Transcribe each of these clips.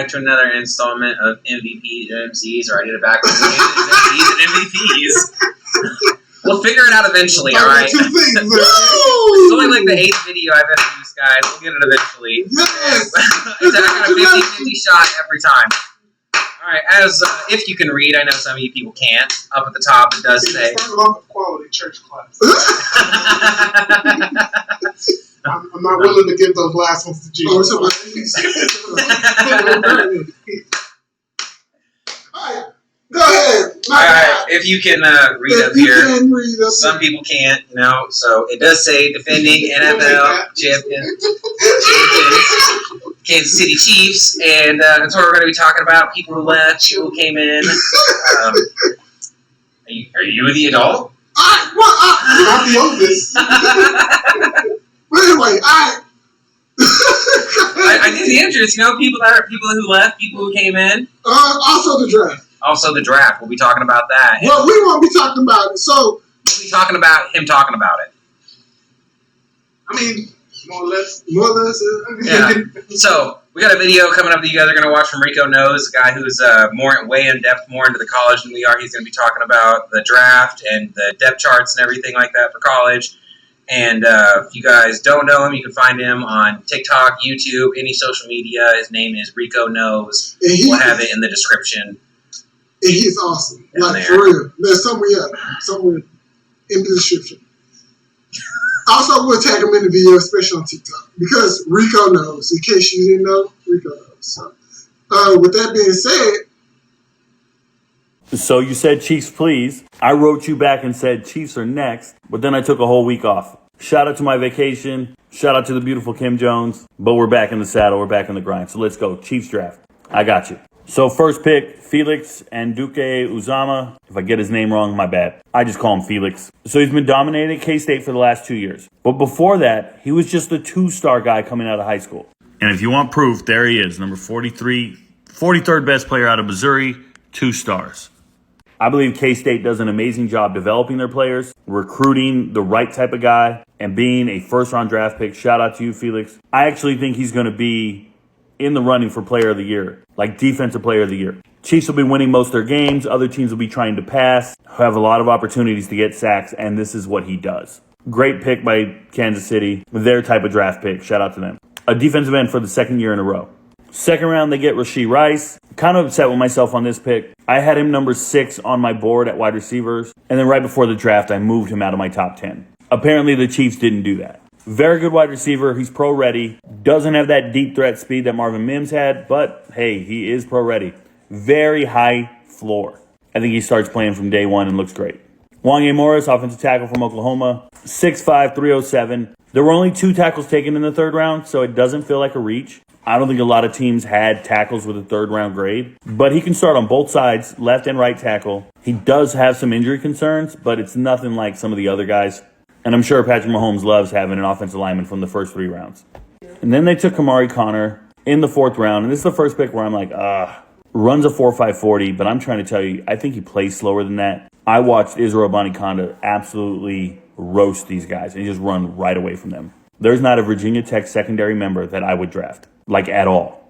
back to another installment of MVP MCs, or I did it backwards. MCs and MVPs. We'll figure it out eventually, all right? Two things, It's only like the 8th video I've introduced, guys. We'll get it eventually. Yes. I got a 50-50 shot every time. All right, as if you can read, I know some of you people can't. Up at the top, it does say. Started off with quality church class. I'm not willing to give those last ones to Jesus. All right, go ahead. All right, if you can read up here. Some people can't, so it does say defending NFL champions, Kansas City Chiefs, and that's what we're going to be talking about. People who left, people who came in. Are you the adult? I'm the oldest. But anyway, I did the entrance, people who left, people who came in. Also the draft. Also the draft. We'll be talking about that. Well, we won't be talking about it, so... We'll be talking about him talking about it. I mean, more or less. Yeah. So, we got a video coming up that you guys are going to watch from Rico Knows, a guy who's way in depth, more into the college than we are. He's going to be talking about the draft and the depth charts and everything like that for college. And if you guys don't know him, you can find him on TikTok, YouTube, any social media. His name is Rico Knows. We'll have it in the description. And he's awesome. For real. There's somewhere in the description. Also, we'll tag him in the video, especially on TikTok, because Rico knows. In case you didn't know, Rico knows. So, with that being said... So you said Chiefs, please. I wrote you back and said Chiefs are next, but then I took a whole week off. Shout out to my vacation. Shout out to the beautiful Kim Jones. But we're back in the saddle. We're back in the grind. So let's go. Chiefs draft. I got you. So first pick, Felix Anduke Uzama. If I get his name wrong, my bad. I just call him Felix. So he's been dominating K-State for the last 2 years. But before that, he was just a 2-star guy coming out of high school. And if you want proof, there he is. Number 43, 43rd best player out of Missouri, 2 stars. I believe K-State does an amazing job developing their players, recruiting the right type of guy, and being a first-round draft pick. Shout out to you, Felix. I actually think he's going to be in the running for player of the year, like defensive player of the year. Chiefs will be winning most of their games. Other teams will be trying to pass, have a lot of opportunities to get sacks, and this is what he does. Great pick by Kansas City, their type of draft pick. Shout out to them. A defensive end for the second year in a row. Second round, they get Rashee Rice. Kind of upset with myself on this pick. I had him number 6 on my board at wide receivers, and then right before the draft, I moved him out of my top 10. Apparently, the Chiefs didn't do that. Very good wide receiver. He's pro-ready. Doesn't have that deep threat speed that Marvin Mims had, but hey, he is pro-ready. Very high floor. I think he starts playing from day one and looks great. Wanya Morris, offensive tackle from Oklahoma, 6'5", 307. There were only 2 tackles taken in the third round, so it doesn't feel like a reach. I don't think a lot of teams had tackles with a third-round grade, but he can start on both sides, left and right tackle. He does have some injury concerns, but it's nothing like some of the other guys. And I'm sure Patrick Mahomes loves having an offensive lineman from the first 3 rounds. And then they took Kamari Connor in the 4th round, and this is the first pick where I'm like, runs a 4.5 40, but I'm trying to tell you, I think he plays slower than that. I watched Israel Abanikanda absolutely roast these guys and just run right away from them. There's not a Virginia Tech secondary member that I would draft, like at all.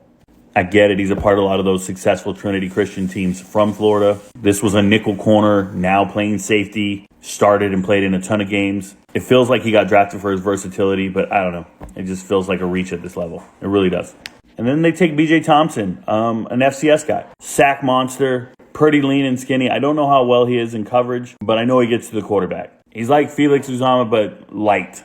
I get it. He's a part of a lot of those successful Trinity Christian teams from Florida. This was a nickel corner, now playing safety, started and played in a ton of games. It feels like he got drafted for his versatility, but I don't know. It just feels like a reach at this level. It really does. And then they take B.J. Thompson, an FCS guy. Sack monster, pretty lean and skinny. I don't know how well he is in coverage, but I know he gets to the quarterback. He's like Felix Uzama, but light.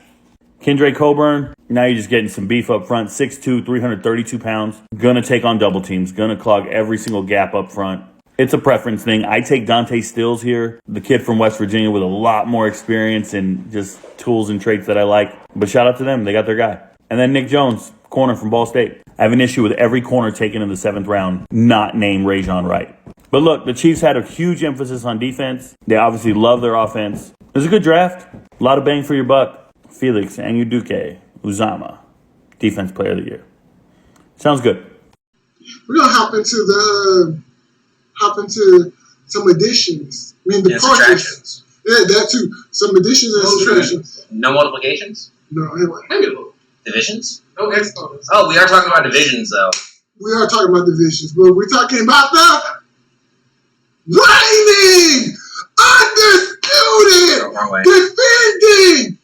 Kendra Coburn, now you're just getting some beef up front. 6'2", 332 pounds. Gonna take on double teams. Gonna clog every single gap up front. It's a preference thing. I take Dante Stills here, the kid from West Virginia with a lot more experience and just tools and traits that I like. But shout out to them. They got their guy. And then Nick Jones, corner from Ball State. I have an issue with every corner taken in the 7th round not named Rajon Wright. But look, the Chiefs had a huge emphasis on defense. They obviously love their offense. It was a good draft. A lot of bang for your buck. Felix Anduke Uzama, Defense Player of the Year. Sounds good. We're gonna hop into some additions. I mean, subtractions. Yeah, that too. Some additions and subtractions. No multiplications? No, anyway. Divisions? No exponents. Oh, we are talking about divisions, though. We are talking about divisions, but we're talking about the reigning, undisputed, defending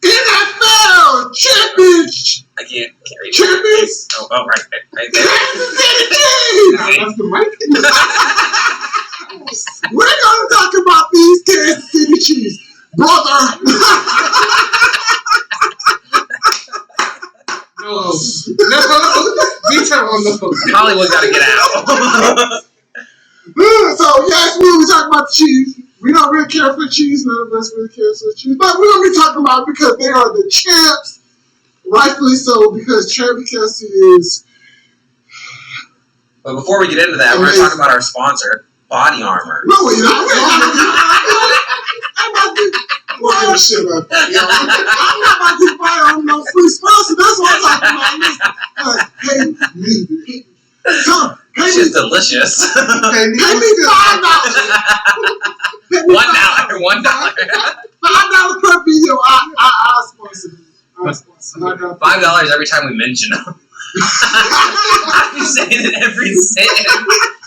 NFL championship. I can't read Champions. Oh, right there. Kansas City Chiefs. That's the mic. We're gonna talk about these Kansas City Chiefs, brother. No. Detail on the Hollywood got to get out. So yes, we talking about the Chiefs. We don't really care for the Chiefs. None of us really care for the Chiefs, but we're gonna be talking about it because they are the champs, rightfully so. Because Travis Kelce is. But before we get into that, we're going to talk about our sponsor, Body Armor. No, we're not. I'm not giving a shit about that. I'm not about to buy on no free sponsor. That's what I'm talking about. Pay me. Pay It's me. just delicious. Pay me $5. Pay me $1. $1. $5 per video. I'll sponsor you. $5 every time we mention them. I'm saying it every sentence.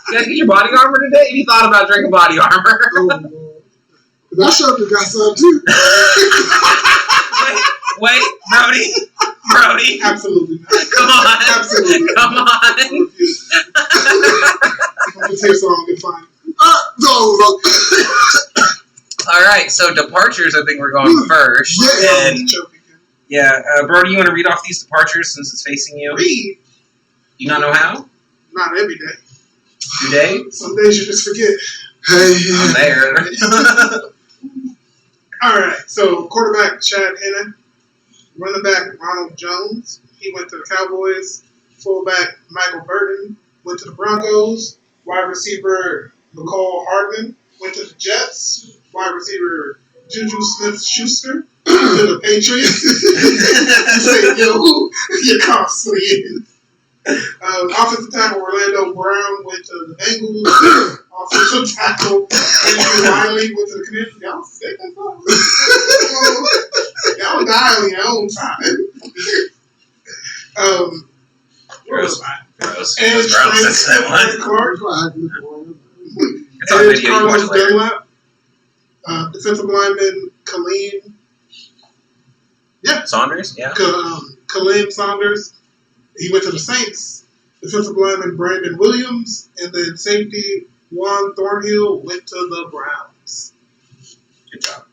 You guys get your Body Armor today? You thought about drinking Body Armor? Oh, Lord. I sure got some too. Wait, Brody. Absolutely not. Come on. Absolutely. Come on. I'm going to take song and find. All right, so departures, I think we're going first. Yeah. And Brody, you want to read off these departures since it's facing you? Read. You not know how? Not every day. Today? Some days you just forget. Hey. I'm there. All right. So quarterback Chad Henne, running back Ronald Jones. He went to the Cowboys. Fullback Michael Burton went to the Broncos. Wide receiver McCall Hardman went to the Jets. Wide receiver Juju Smith-Schuster to the Patriots. Say, yo, you're costly. Offensive tackle Orlando Brown went to the Bengals. Offensive tackle Andrew Wiley went to the Canadians. Y'all say that song? Y'all die on your own time. Gross. And Gross. That's that one. Clark. It's on And video. You can watch Carlos it later. Dunlap. Defensive lineman Kaleem. Saunders? Yeah. Kaleem Saunders. He went to the Saints. Defensive lineman Brandon Williams. And then safety Juan Thornhill went to the Browns. Good job.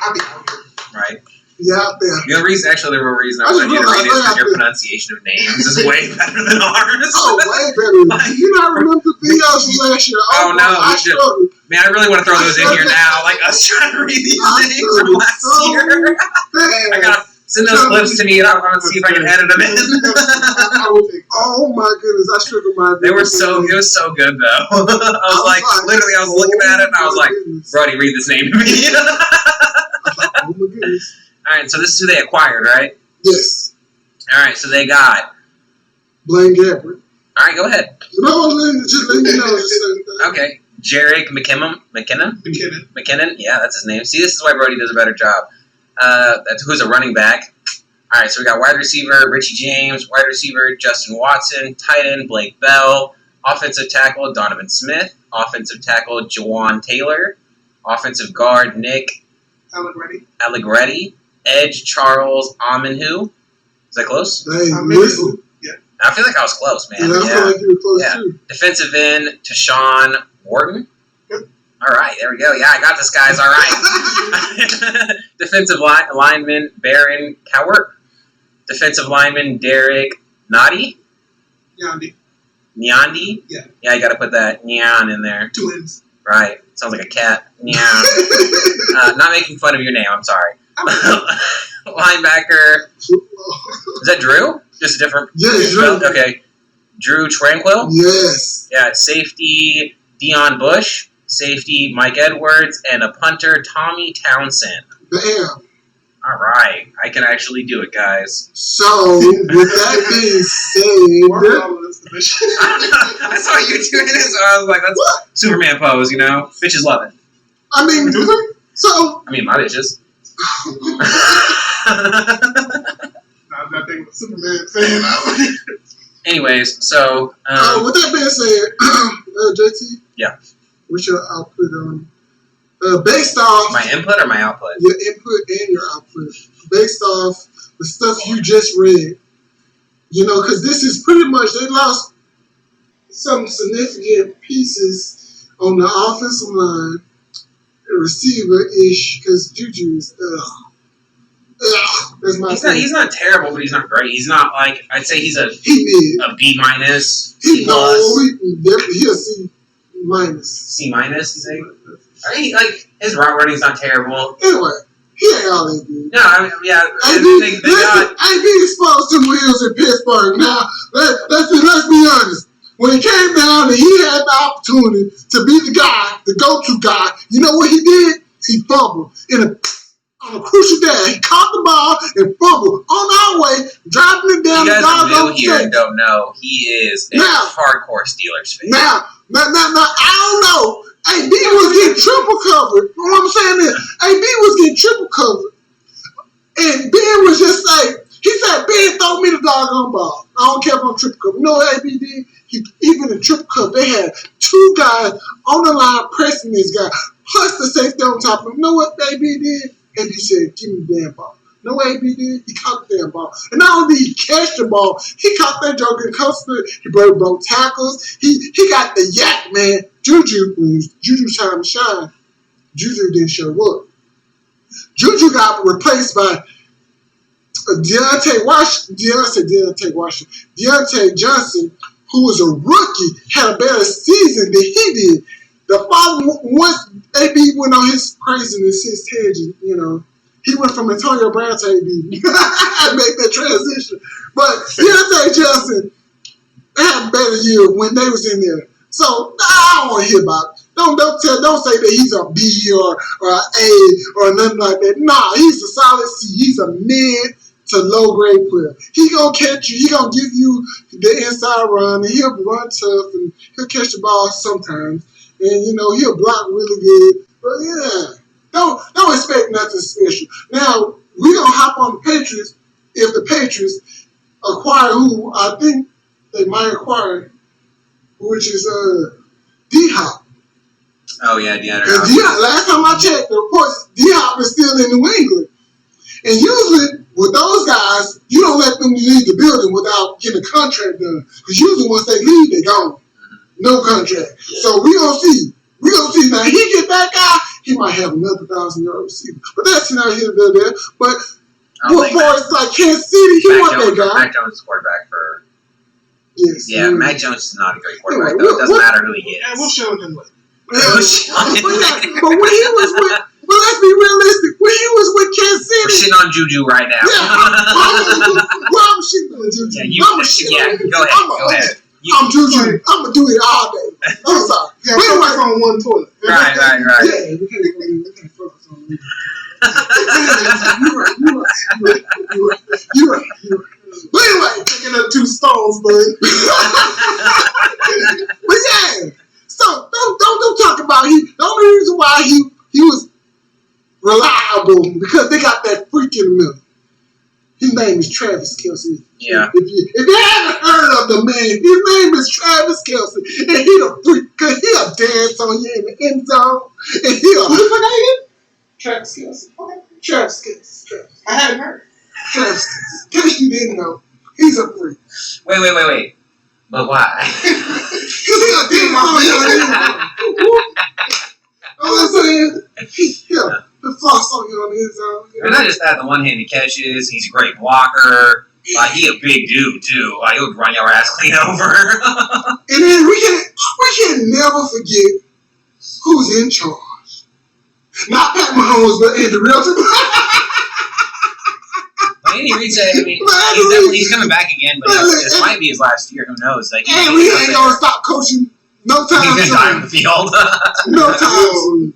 I'll be out here. Right. Yeah, out there. The reason I wanted you to read it is because your pronunciation of names is way better than ours. Oh, way better. You not remember the videos from last year? Oh, no, I we should. struggled. Man, I really want to throw those in here now. Like, us trying to read these things from last year. Bad. I gotta send those clips to me and I want to see if I can edit them in. I will take Oh my goodness, I struggled my. It was so good though. I was like, literally, I was looking at it and I was like, Brody, read this name to me. Oh my goodness. All right, so this is who they acquired, right? Yes. All right, so they got. Blaine Gabbert. All right, go ahead. No, just let me know. Okay, Jarek McKinnon. Yeah, that's his name. See, this is why Brody does a better job. That's who's a running back. All right, so we got wide receiver Richie James, wide receiver Justin Watson, tight end Blake Bell, offensive tackle Donovan Smith, offensive tackle Jawan Taylor, offensive guard Nick Allegretti, edge Charles Amanhu. Is that close? Hey, listen. I feel like I was close, man. Yeah, I feel like you were close too. Defensive end Tashawn Wharton. All right, there we go. Yeah, I got this, guys. All right. Defensive lineman Baron Cowart. Defensive lineman Derek Nadi. Nyandi. Yeah. Yeah, you got to put that nyan in there. 2 N's. Right. Sounds like a cat. Nyan. Not making fun of your name. I'm sorry. Linebacker. Is that Drew? Just a different. Yes, Drew. Okay. Drew Tranquil. Yes. Yeah. Safety Dion Bush. Safety Mike Edwards, and a punter Tommy Townsend. Bam. All right, I can actually do it, guys. So, with that being said, I I saw you doing this, so I was like, "That's Superman pose," you know. Bitches love it. I mean, so I mean, my bitches. I'm not thinking of Superman fan. Anyways, so with that being said, JT. Yeah. What's your output on? Based off my input or my output? your input and your output, based off the stuff you just read, because this is pretty much they lost some significant pieces on the offensive line, receiver-ish, because Juju is that's my He's not terrible, but he's not great. He's not like I'd say he's a B minus, C plus, he'll C minus. C minus. You say? Like his route running's not terrible. Anyway, he ain't all they do. No, I mean, yeah. They got exposed to wheels in Pittsburgh. Now, let's be honest. When it came down and he had the opportunity to be the guy, the go-to guy, you know what he did? He fumbled on a crucial day. He caught the ball and fumbled on our way, driving it down you the guys doggone are new here and don't know he is a hardcore Steelers fan. Now, I don't know. AB was getting triple covered. You know what I'm saying is, AB was getting triple covered. And Ben was just like, he said, Ben, throw me the doggone ball. I don't care if I'm triple covered. You know what AB did? Even in triple cover, they had two guys on the line pressing this guy, plus the safety on top of him. You know what AB did? AB said, give me the damn ball. You know what AB did? He caught the damn ball. And not only did he catch the ball, he caught that joke in custody. He broke tackles. He got the yak, man. Juju, when it was Juju's time to shine, Juju didn't show up. Juju got replaced by Deontay Johnson, who was a rookie, had a better season than he did. The following, once AB went on his craziness, his tangent, he went from Antonio Brown to AB. I make that transition. But Deontay Johnson had a better year when they was in there. So I don't want to hear about it. Don't say that he's a B or an A or nothing like that. Nah, he's a solid C. He's a mid to low grade player. He gonna catch you. He gonna give you the inside run, and he'll run tough, and he'll catch the ball sometimes, and he'll block really good. But yeah, don't expect nothing special. Now we gonna hop on the Patriots if the Patriots acquire who I think they might acquire, which is D-Hop. Oh yeah, DeAndre. Because last time I checked the reports, D-Hop is still in New England. And usually, with those guys, you don't let them leave the building without getting a contract done. Because usually once they leave, they gone. No contract. Yeah. So we gonna see. Now, he get that guy, he might have another 1,000-yard receiver. But that's not here to there. But for like Kansas City, he want that guy. Mac Jones is quarterback for... Yes. Yeah, Mac Jones is not a great quarterback, though. It doesn't matter who he is. And we'll show him later. But when he was with... But let's be realistic. When he was with Kansas City, we're shitting on Juju right now. Yeah, I'm shitting on Juju. Go ahead. I'm Juju. I'm gonna do it all day. I'm sorry. Yeah, focus on one toilet. Right. Yeah, we can't focus on it. You're right. But anyway, picking up 2 stones, bud. But yeah, so don't talk about the only reason why he was reliable because they got that freak in the middle. His name is Travis Kelce. Yeah. If you haven't heard of the man, his name is Travis Kelce, and he a freak because he'll dance on you in the end zone, and he'll. Travis Kelce. Okay. Travis Kelce. I hadn't heard. Travis Kelce. In case you didn't know, he's a freak. Wait. But why? Because he'll dance on you. I'm saying, yeah. The floss on you on his own. And not just that, the one-handed catches, he's a great blocker. Like, he a big dude, too. Like, he'll run your ass clean over. And then we can never forget who's in charge. Not Pat Mahomes, but Andy Reid. Andy Reid said, he's coming back again, but this might be his last year. Who knows? Like, and we ain't going to stop coaching no time soon. He's going to die on the field. No time soon.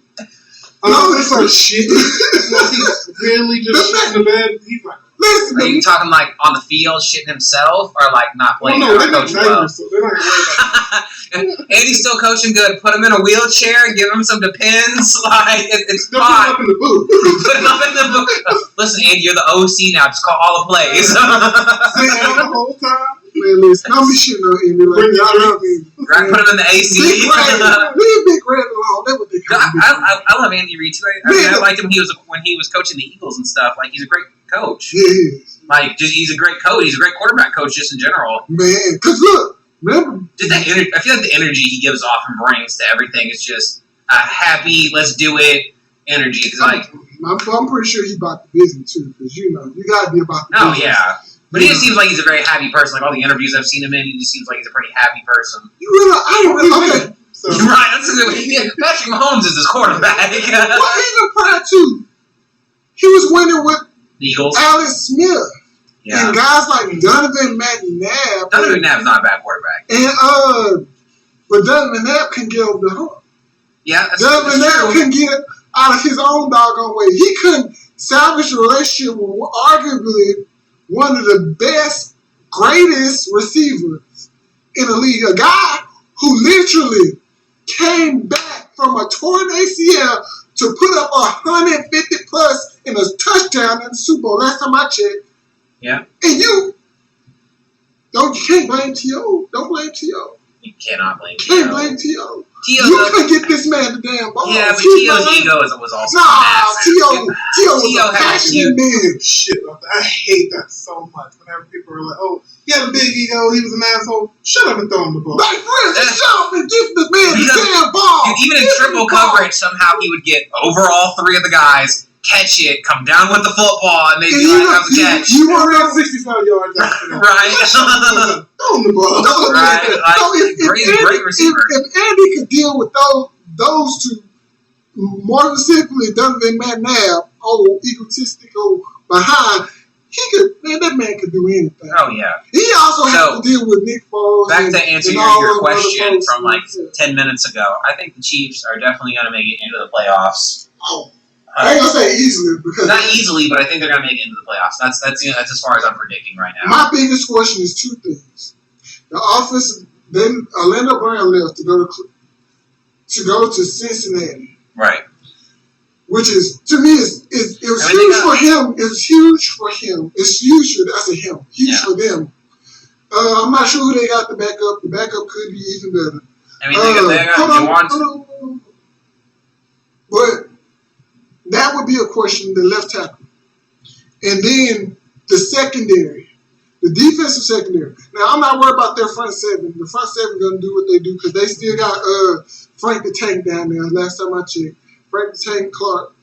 No, it's like shit. He's really just shitting the bed. He's like, Listen, Are you talking like on the field, shitting himself, or like not Well, playing? no, or they're not coaching well? neighbors, so they're not gonna worry about it. Andy's still coaching good. Put him in a wheelchair, give him some Depends. Like it's They'll put them fine. up in the booth. Put him up in the book. Listen, Andy, you're the OC now. Just call all the plays. Stay out the whole time. Man, listen, don't be shitting on Andy like that. I love Andy. Right, put him in the AC. Big Red, leave Big Red alone. That's what they call him. I love Andy Reid too. I liked him when he was coaching the Eagles and stuff. Like he's a great coach. Yeah, he is. Like he's a great coach. He's a great quarterback coach just in general. Man, because look, remember, Just that I feel like the energy he gives off and brings to everything is just a happy, let's do it energy. Cause like, I'm pretty sure he bought the business too, because you know you gotta be about the oh business. yeah. But he just seems like he's a very happy person. Like all the interviews I've seen him in, he just seems like he's a pretty happy person. You realize I don't really okay. So Right, that's a good. Patrick Mahomes is his quarterback. Well, even prior to, he was winning with The Eagles. Alex Smith Yeah. and guys like Donovan McNabb. Donovan McNabb's not a bad quarterback. And but Donovan McNabb can get over the hump. Yeah, that's Donovan McNabb true. can get out of his own doggone way. He couldn't salvage a relationship with arguably one of the best, greatest receivers in the league. A guy who literally came back from a torn ACL to put up 150 plus in a touchdown in the Super Bowl. Last time I checked. Yeah. And you can't blame T.O. Don't blame T.O. You cannot blame Can't T.O. blame T.O. T.O. You does- couldn't get this man the damn ball. Yeah, but He T.O.'s was- ego was also Nah, massive. T.O. was T.O. a had a passionate man. shit about that. I hate that so much. Whenever people are like, "Oh, he had a big ego. He was an asshole." Shut up and throw him the ball. Like, friends, just shut up and give the man the Because- damn ball. Dude, even in Give him triple the ball. coverage, somehow he would get over all three of the guys, catch it, come down with the football, and they'd And be like, "That was a catch." you You want run 65 yards after that. Right? throw him the ball. Right, like, So great receiver. If Andy could deal with those two, more specifically Donovan McNabb, egotistical behind, that man could do anything. Oh yeah. He also has So, to deal with Nick Foles. Back and, to answer and your all those question other folks. from like 10 minutes ago, I think the Chiefs are definitely going to make it into the playoffs. Oh, I ain't gonna say easily because Not easily, but I think they're going to make it into the playoffs. That's as far as I'm predicting right now. my biggest question is two things: the offense. Then Orlando Brown left to go to Cincinnati, Right. which is to me it was I mean, huge they for him. It was huge for him. It's huge for I said him. Huge Yeah. for them. I'm not sure who they got the backup. The backup could be even better. I mean, they got hold on, Juwan. hold on. But that would be a question, the left tackle. And then the secondary, the defensive secondary. Now, I'm not worried about their front seven. The front seven going to do what they do because they still got Frank the Tank down there. Last time I checked. Frank the Tank Clark.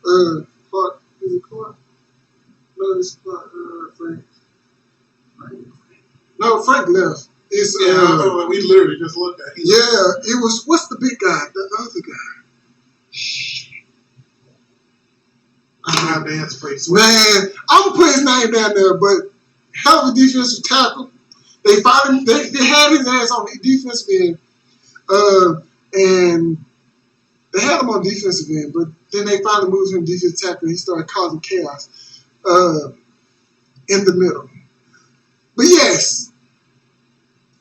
Clark, is it Clark? No, it's Clark. Frank. No, Frank left. It's, We literally just looked at. yeah, it was, what's the big guy? The other guy. I'm not dance place. Man, I'm gonna put his name down there, but hell of a defensive tackle. They finally they had his ass on the defensive end, and they had him on defensive end, but then they finally moved him to defensive tackle. And he started causing chaos in the middle. But yes,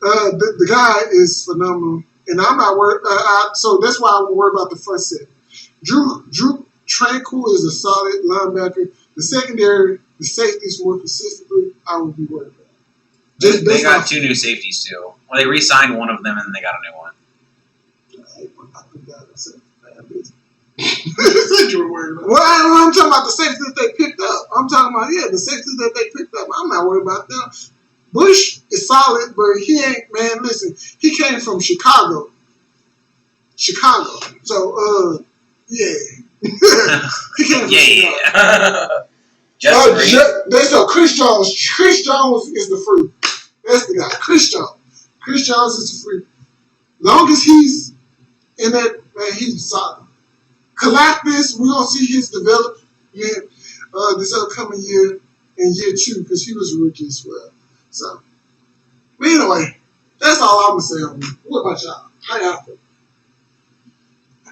the guy is phenomenal, and I'm not worried. So that's why I'm worried about the front set. Drew Tranquil is a solid linebacker. The secondary, the safeties more consistently, I would be worried about. Just They based got off- two new safeties too. Well, they re-signed one of them and then they got a new one. I think that's a bad business. You said you were worried about. Well, I'm talking about the safeties that they picked up. I'm talking about, the safeties that they picked up. I'm not worried about them. Bush is solid, but he ain't, man, listen, he came from Chicago. So, yeah. He came from Chicago. Yeah. Just So Chris Jones. Chris Jones is the freak. That's the guy. Chris Jones. Chris Jones is the freak. Long as he's in that, man, he's solid. Galactus, we're gonna see his development this upcoming year and year 2 because he was a rookie as well. So, but anyway, that's all I'm gonna say on him. What about y'all? How y'all feel?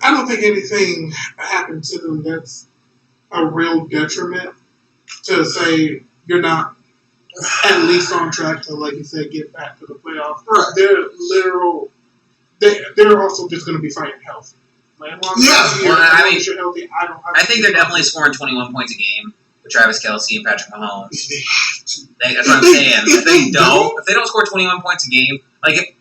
I don't think anything happened to them that's a real detriment to say you're not at least on track to, like you said, get back to the playoffs. Right. They're also just going to be fighting health. Like, as long as you're healthy, I think they're definitely scoring 21 points a game with Travis Kelce and Patrick Mahomes. They have to. That's what I'm saying. If they don't score 21 points a game, like if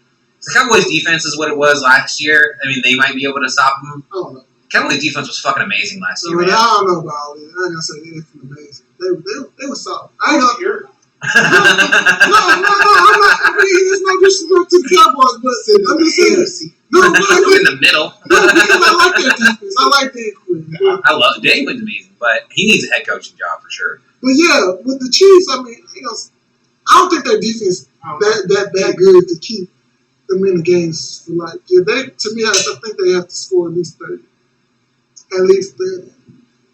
the Cowboys' defense is what it was last year, I mean, they might be able to stop them. I don't know. Cowboys' defense was fucking amazing last year. I don't know about all that. I ain't gonna say anything amazing. They were solid. I ain't gonna. you're No, I'm not. I mean, it's no disrespect to the Cowboys, but I'm just saying. No, in the middle. No, because I like their defense. I like Dan Quinn. I love Dan Quinn's amazing, but he needs a head coaching job for sure. But yeah, with the Chiefs, I mean, I don't think their defense that good to keep them in the games for like. Yeah, to me, I think they have to score at least 30. At least 30.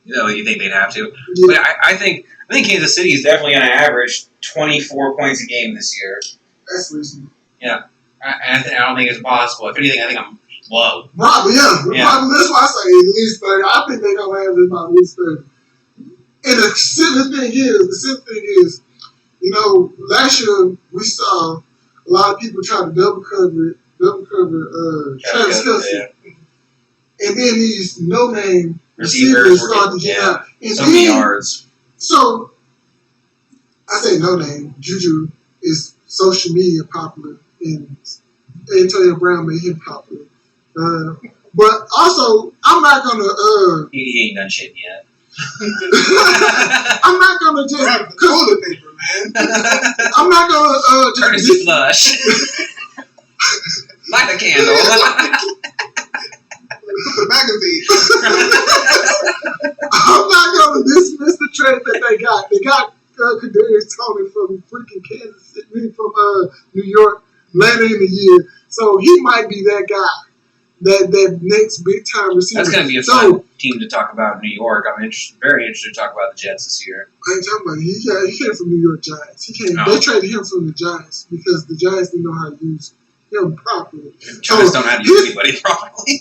You think they'd have to? Yeah. But I think Kansas City is definitely going to average 24 points a game this year. That's reasonable. Yeah. I don't think it's possible. If anything, I think I'm low. Probably, yeah. Probably, that's why I say at least 30. I think they're going to average about at least 30. And the silly thing is, last year we saw a lot of people try to double cover Travis Kelce. Yeah. And then these no-name Receivers started to get out. And so many yards. So, I say no-name. Juju is social media popular, and Antonio Brown made him popular. But also, I'm not going to... He ain't done shit yet. I'm not going to just... grab the toilet paper, man. I'm not going to Courtesy flush. Light a candle. Put the magazine. I'm not going to dismiss the trade that they got. They got Kadarius Toney from freaking Kansas City, from New York later in the year. So he might be that guy, that next big time receiver. That's going to be a fun team to talk about in New York. I'm very interested to talk about the Jets this year. I ain't talking about it. He came from New York Giants. They traded him from the Giants because the Giants didn't know how to use him properly. Giants don't know how to use anybody properly.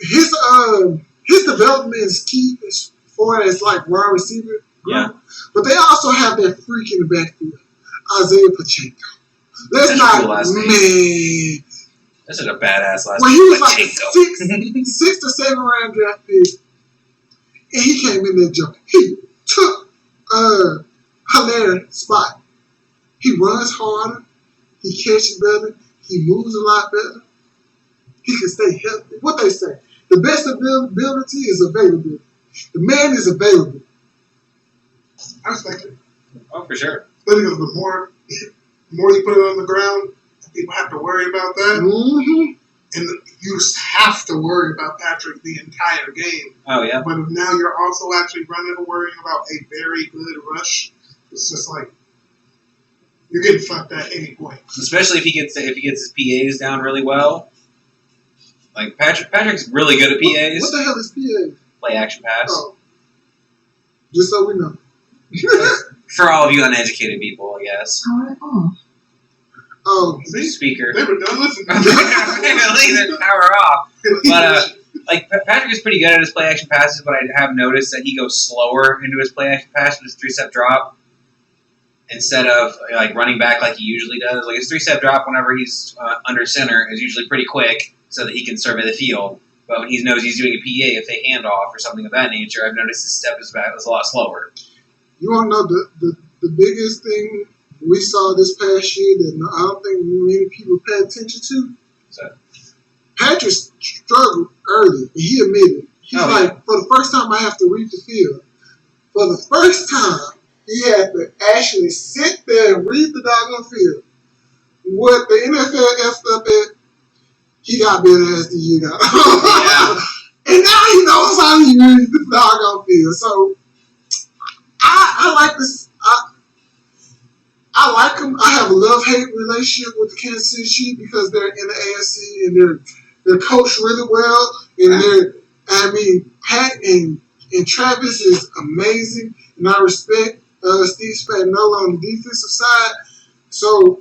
His development is key as far as like wide receiver. Yeah. But they also have that freak in the backfield, Isaiah Pacheco. That's not man. This is a badass last When he was like Pacheco. a 6 to 7 round draft pick, and he came in there jump. He took Hilaire's spot. He runs harder. He catches better. He moves a lot better. He can stay healthy. What they say, the best ability is availability. The man is available. I respect it. Oh, for sure. Because the more you put it on the ground, people have to worry about that. Mm-hmm. And you have to worry about Patrick the entire game. Oh, yeah. But if now you're also actually running and worrying about a very good rush, it's just like you're getting fucked at any point. Especially if he gets his PAs down really well. Like Patrick's really good at PAs. What the hell is PA? Play action pass. Oh. Just so we know. For all of you uneducated people, I guess. Oh, See? Speaker. They were done listening. Leave their power off. But Patrick is pretty good at his play action passes, but I have noticed that he goes slower into his play action pass with his 3-step drop instead of like running back like he usually does. Like his 3-step drop whenever he's under center is usually pretty quick so that he can survey the field. But when he knows he's doing a PA, if they hand off or something of that nature, I've noticed his step is a lot slower. You want to know the biggest thing we saw this past year that I don't think many people pay attention to? So, Patrick struggled early, and he admitted. He's for the first time I have to read the field. For the first time, he had to actually sit there and read the doggone field. What the NFL effed up at, he got better as the year got on. And now he knows how to use the doggone field. So, I like this. I like them. I have a love-hate relationship with the Kansas City Chiefs because they're in the AFC and they're coached really well. And Pat and Travis is amazing, and I respect Steve Spagnuolo on the defensive side. So,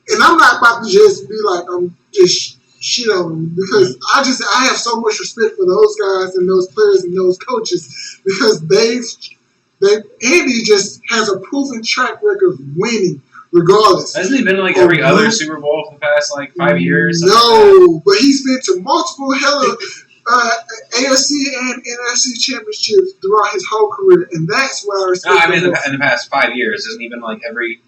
and I'm not about to just be like I'm just shit on them because I have so much respect for those guys and those players and those coaches because they've Andy just has a proven track record of winning, regardless. Hasn't he been to like every other Super Bowl for the past like 5 years? No, but he's been to multiple hella AFC and NFC championships throughout his whole career, and that's why I respect No, I mean him in the past 5 years, hasn't he been like every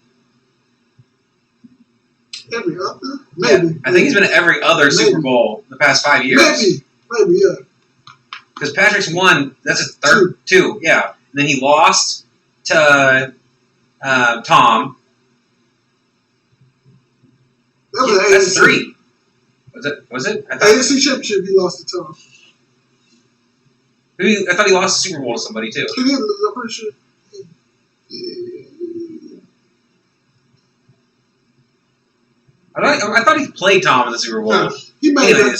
other? Maybe. Yeah, I think he's been at every other Super Bowl in the past 5 years. Maybe, yeah. Because Patrick's won, that's his third, two, yeah. And then he lost to Tom. That's three. Was it? I thought AFC championship, he lost to Tom. I thought he lost the Super Bowl to somebody too. He did, I'm pretty sure. I thought he played Tom in the Super Bowl. No, he might have.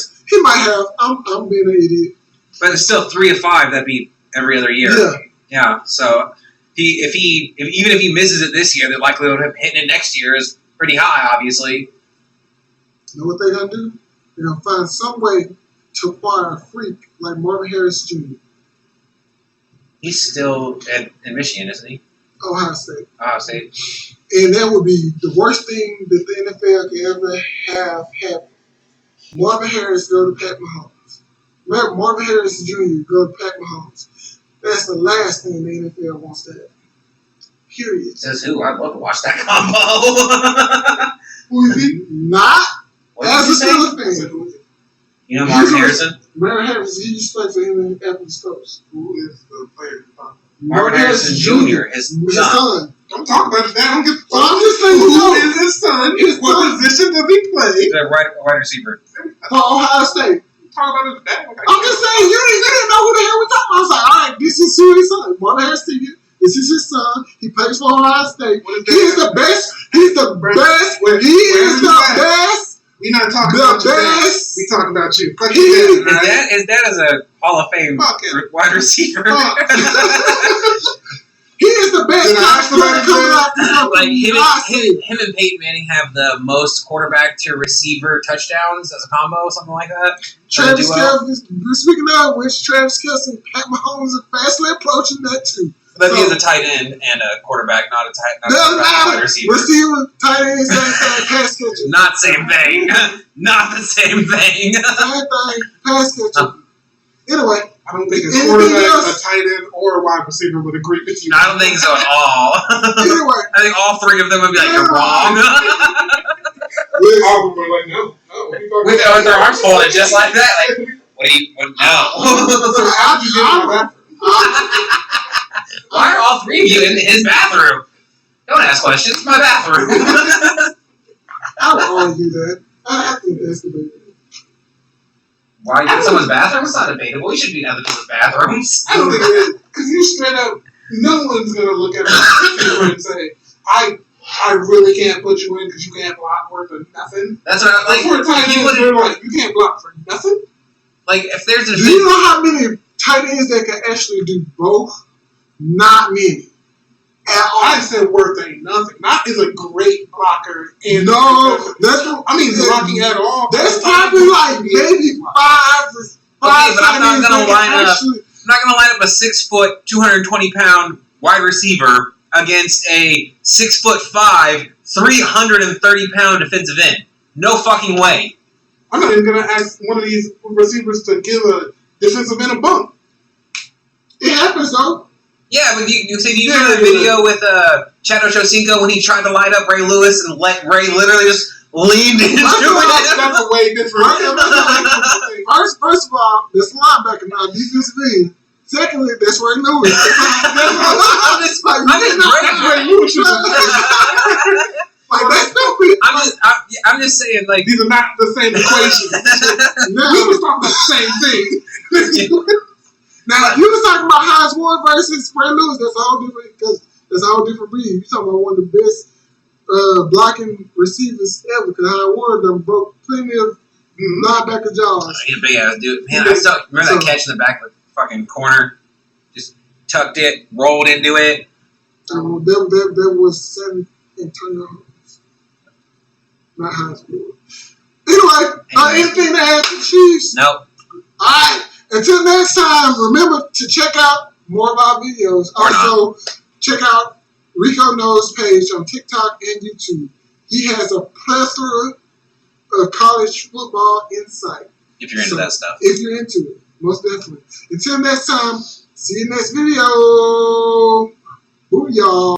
I'm being an idiot. But it's still 3 of 5. That'd be every other year. Yeah. So even if he misses it this year, the likelihood of him hitting it next year is pretty high. Obviously. You know what they're gonna do? They're gonna find some way to acquire a freak like Marvin Harris Jr. He's still in Michigan, isn't he? Ohio State. Ohio State. And that would be the worst thing that the NFL could ever have happen. Marvin Harris go to Pat Mahomes. Marvin Harris Jr. go to Pat Mahomes. That's the last thing the NFL wants to have. Period. Says who? I'd love to watch that combo. Who is he? Not as a Steelers fan. You know Marvin Harrison? Marvin Harrison, he used to play for him in Athens Coast. Who is the player? Marvin Harrison Jr. His son. I'm talking about his dad. I'm just saying, who is his son? What position does he play? He's a wide receiver. For Ohio State. Talking about his dad. I'm just saying, you didn't know who the hell we're talking about. I was like, all right, this is who his son. Marvin Harrison Jr. This is his son. He plays for Ohio State. He's the best. He's the best. He is the best. We're not talking about your dad. We talking about you. His dad is a Hall of Fame wide receiver. He is the best coming out. Like him and Peyton Manning have the most quarterback to receiver touchdowns as a combo, something like that. Travis Kelce. Speaking of which, Travis Kelce and Pat Mahomes are fastly approaching that too. But he is a tight end and a quarterback, not a wide receiver. Receiver, tight end, same thing, pass catcher. Not same thing. Not the same thing. Same thing, pass catcher. Anyway, I don't think a quarterback, a tight end, or a wide receiver would agree with you. I don't think so at all. Anyway, I think all three of them would be like, you're wrong. All of them were like, no. With their arms folded just like that. Like, no. Why are all three of you in his bathroom? Don't ask questions. It's my bathroom. I would argue that. I think that's debatable. Why are you in someone's bathroom? It's not debatable. We should be in other people's bathrooms. I don't think it is. Because you straight up, no one's going to look at me and say, I really can't put you in because you can't block for nothing. That's what I'm like. For a tight end, they're like, you can't block for nothing? Like, if there's a... Do you know how many tight ends that can actually do both? Not many. At all. I said worth ain't nothing. Not is a great blocker. Blocking at all. That's probably like maybe five. But I'm not gonna line up. I'm not gonna line up a 6 foot, 220 pound wide receiver against a 6'5", 330 pound defensive end. No fucking way. I'm not even gonna ask one of these receivers to give a defensive end a bump. It happens though. Yeah, but you see the video with Chad Ochocinco when he tried to light up Ray Lewis and Ray literally just leaned into it. That's a way different. First of all, this linebacker now defensive end. Secondly, that's Ray Lewis. That's Ray Lewis. Like that's stupid. I'm just saying, like these are not the same equations. We was talking about the same thing. Now, if you was talking about Hines Ward versus Ray Lewis, that's a whole different breed. You're talking about one of the best blocking receivers ever. Because Hines Ward done broke plenty of linebacker jaws. He's a big ass dude. Man, I still remember that catch in the back of the fucking corner. Just tucked it, rolled into it. That was San Antonio Holmes. Not Hines Ward. Anyway, anything to add to Chiefs? Nope. All right. Until next time, remember to check out more of our videos. Or Also, check out Rico Knows page on TikTok and YouTube. He has a plethora of college football insight. If you're into that stuff. If you're into it, most definitely. Until next time, see you next video. Booyah.